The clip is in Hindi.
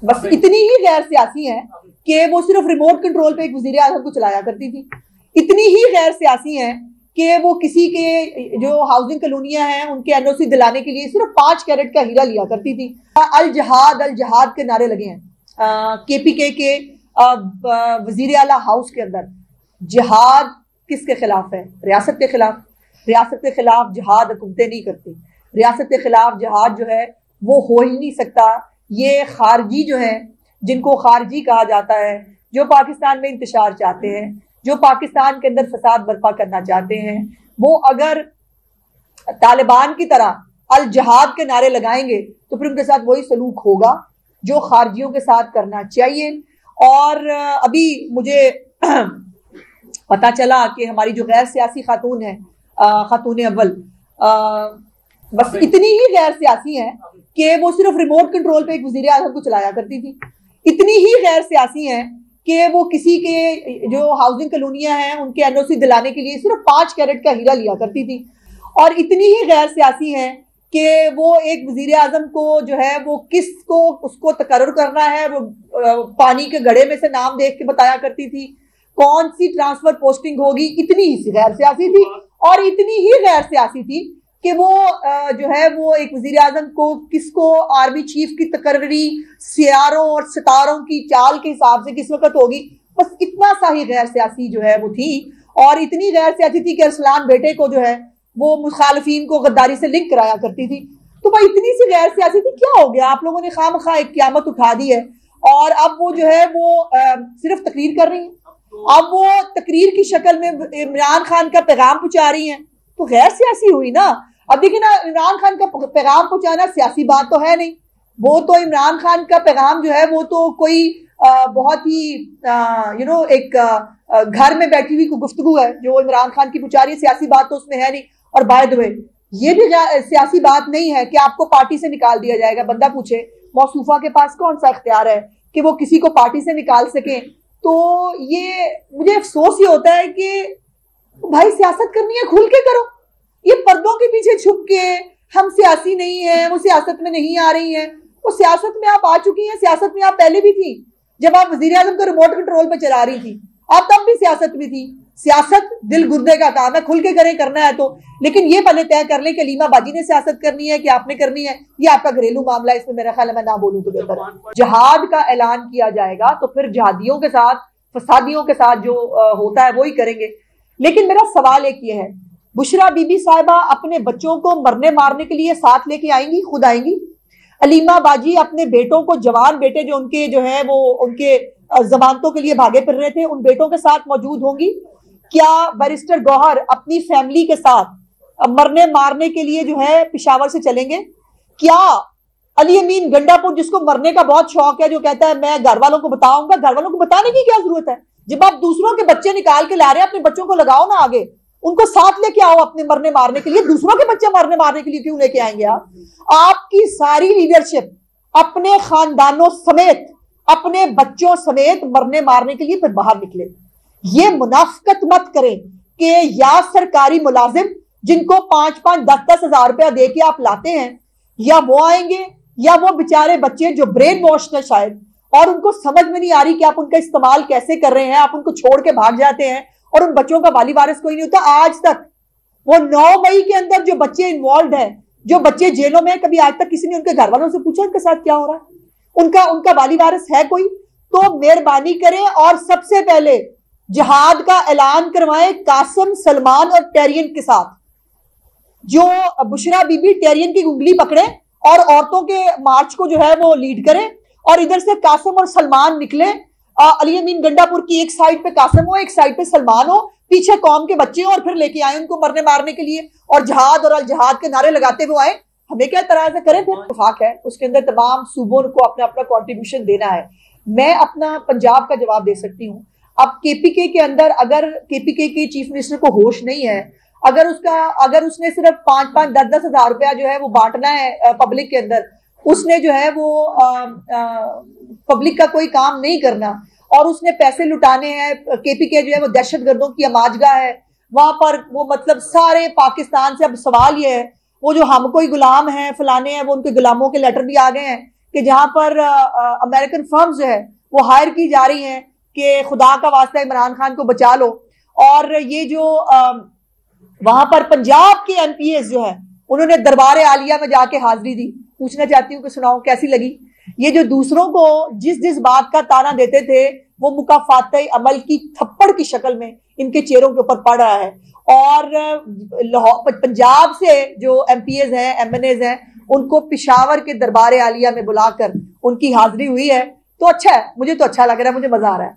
बस इतनी ही गैर सियासी हैं कि वो सिर्फ रिमोट कंट्रोल पे एक वजीर आजम को चलाया करती थी। इतनी ही गैर सियासी हैं कि वो किसी के जो हाउसिंग कॉलोनियां हैं उनके एनओसी दिलाने के लिए सिर्फ 5 कैरेट का हीरा लिया करती थी। अल जहाद के नारे लगे हैं केपीके के वजीर आला हाउस के अंदर। जिहाद किसके खिलाफ है? रियासत के खिलाफ। रियासत के खिलाफ जिहाद हुकूमतें नहीं करती। रियासत के खिलाफ जिहाद जो है वो हो ही नहीं सकता। ये खारजी जो है, जिनको खारजी कहा जाता है, जो पाकिस्तान में इंतशार चाहते हैं, जो पाकिस्तान के अंदर फसाद बर्पा करना चाहते हैं, वो अगर तालिबान की तरह अल जहाद के नारे लगाएंगे तो फिर उनके साथ वही सलूक होगा जो खारजियों के साथ करना चाहिए। और अभी मुझे पता चला कि हमारी जो गैर सियासी खातून है, खातून अव्वल, बस इतनी ही गैर सियासी हैं कि वो सिर्फ रिमोट कंट्रोल पे एक वजीर आजम को चलाया करती थी। इतनी ही गैर सियासी हैं कि वो किसी के जो हाउसिंग कॉलोनियां हैं उनके एनओसी दिलाने के लिए सिर्फ 5 कैरेट का हीरा लिया करती थी। और इतनी ही गैर सियासी हैं कि वो एक वजीर आजम को जो है वो किसको उसको तकर्रुर करना है वो पानी के घड़े में से नाम देख के बताया करती थी, कौन सी ट्रांसफर पोस्टिंग होगी। इतनी ही गैर सियासी थी और इतनी ही गैर सियासी थी कि वो जो है वो एक वजीर आजम को किसको आर्मी चीफ की तकर्री सियारों और सितारों की चाल के हिसाब से किस वक्त होगी। बस इतना सा ही गैर सियासी जो है वो थी। और इतनी गैर सियासी थी कि अरसलान बेटे को जो है वो मुखालफीन को गद्दारी से लिंक कराया करती थी। तो भाई इतनी सी गैर सियासी थी, क्या हो गया? आप लोगों ने खामखा एक क़यामत उठा दी है और अब वो जो है वो सिर्फ तकरीर कर रही है। अब वो तकरीर की शक्ल में इमरान खान का पैगाम पहुंचा रही हैं, तो गैर सियासी हुई ना। अब देखिए ना, इमरान खान का पैगाम पहुंचाना सियासी बात तो है नहीं। वो तो इमरान खान का पैगाम जो है वो तो कोई बहुत ही एक घर में बैठी हुई गुफ्तगू है जो इमरान खान की पहुंचा रही है, सियासी बात तो उसमें है नहीं। और बाय द वे ये भी सियासी बात नहीं है कि आपको पार्टी से निकाल दिया जाएगा। बंदा पूछे मौसूफा के पास कौन सा इख्तियार है कि वो किसी को पार्टी से निकाल सके। तो ये मुझे अफसोस ये होता है कि भाई सियासत करनी है खुल के करो। ये पर्दों के पीछे छुप के हम सियासी नहीं है, वो सियासत में नहीं आ रही हैं। वो सियासत में आप आ चुकी हैं। सियासत में आप पहले भी थी जब आप वजीर आजम को रिमोट कंट्रोल पे चला रही थी, आप तब भी सियासत में थी। सियासत दिल गुर्दे का काम है, खुल के करें, करना है तो। लेकिन ये पहले तय कर लें कि अलीमा बाजी ने सियासत करनी है कि आपने करनी है। ये आपका घरेलू मामला है, इसमें मेरा ख्याल है मैं ना बोलूं तो बेहतर है। जिहाद का ऐलान किया जाएगा तो फिर जिहादियों के साथ, फसादियों के साथ जो होता है वो ही करेंगे। लेकिन मेरा सवाल एक ये है, बुशरा बीबी साहिबा अपने बच्चों को मरने मारने के लिए साथ लेके आएंगी? खुद आएंगी? अलीमा बाजी अपने बेटों को, जवान बेटे जो उनके जो है वो उनके जमानतों के लिए भागे फिर रहे थे, उन बेटों के साथ मौजूद होंगी? क्या बैरिस्टर गौहर अपनी फैमिली के साथ मरने मारने के लिए जो है पिशावर से चलेंगे? क्या अली अमीन गंडापुर, जिसको मरने का बहुत शौक है, जो कहता है मैं घर वालों को बताऊंगा, घर वालों को बताने की क्या जरूरत है? जब आप दूसरों के बच्चे निकाल के ला रहे हैं, अपने बच्चों को लगाओ ना आगे, उनको साथ लेके आओ अपने मरने मारने के लिए। दूसरों के बच्चे मरने मारने के लिए क्यों लेके आएंगे आप? आपकी सारी लीडरशिप अपने खानदानों समेत, अपने बच्चों समेत मरने मारने के लिए फिर बाहर निकले। ये मुनाफिकत मत करें कि या सरकारी मुलाजिम जिनको 5-5, 10-10 हजार रुपया दे के आप लाते हैं, या वो आएंगे या वो बेचारे बच्चे जो ब्रेन वॉश है शायद, और उनको समझ में नहीं आ रही कि आप उनका इस्तेमाल कैसे कर रहे हैं। आप उनको छोड़ के भाग जाते हैं और उन बच्चों का वाली वारिस कोई नहीं होता। आज तक वो 9 मई के अंदर जो बच्चे इन्वॉल्व हैं, जो बच्चे जेलों में, कभी आज तक किसी ने उनके घर वालों से पूछा उनके साथ क्या हो रहा है? उनका वाली वारिस है कोई? तो मेहरबानी करें और सबसे पहले जिहाद का ऐलान करवाएं कासिम, सलमान और टेरियन के साथ। जो बुशरा बीबी टेरियन की उंगली पकड़े और औरतों के मार्च को जो है वो लीड करें, और इधर से कासिम और सलमान निकले। अली अमीन गंडापुर की एक साइड पे कासिम हो, एक साइड पे सलमान हो, पीछे कौम के बच्चे हो, और फिर लेके आए उनको मरने मारने के लिए, और जहाद और अल जहाद के नारे लगाते हुए आए। हमें क्या तरह से करें? फिर इत्तेफाक है, उसके अंदर तमाम सूबों को अपना अपना कॉन्ट्रीब्यूशन देना है। मैं अपना पंजाब का जवाब दे सकती हूँ। अब केपीके के अंदर अगर केपीके के चीफ मिनिस्टर को होश नहीं है, अगर उसने सिर्फ 5-5, 10-10 हजार रुपया जो है वो बांटना है पब्लिक के अंदर, उसने जो है वो पब्लिक का कोई काम नहीं करना, और उसने पैसे लुटाने हैं। केपीके जो है वो दहशतगर्दों की अमाजगा है, वहां पर वो मतलब सारे पाकिस्तान से। अब सवाल ये है, वो जो हम कोई गुलाम हैं फलाने हैं, वो उनके गुलामों के लेटर भी आ गए हैं कि जहां पर अमेरिकन फर्म्स जो है वो हायर की जा रही हैं कि खुदा का वास्ता इमरान खान को बचा लो। और ये जो वहां पर पंजाब के एमपीएस जो है उन्होंने दरबार आलिया में जाके हाजिरी दी। पूछना चाहती हूँ कि सुनाओ कैसी लगी। ये जो दूसरों को जिस जिस बात का ताना देते थे वो मुकाफात अमल की थप्पड़ की शक्ल में इनके चेहरों के ऊपर पड़ रहा है। और पंजाब से जो एमपीएस हैं, एमएनएज हैं, उनको पिशावर के दरबार आलिया में बुलाकर उनकी हाजिरी हुई है। तो अच्छा है, मुझे तो अच्छा लग रहा है, मुझे मजा आ रहा है।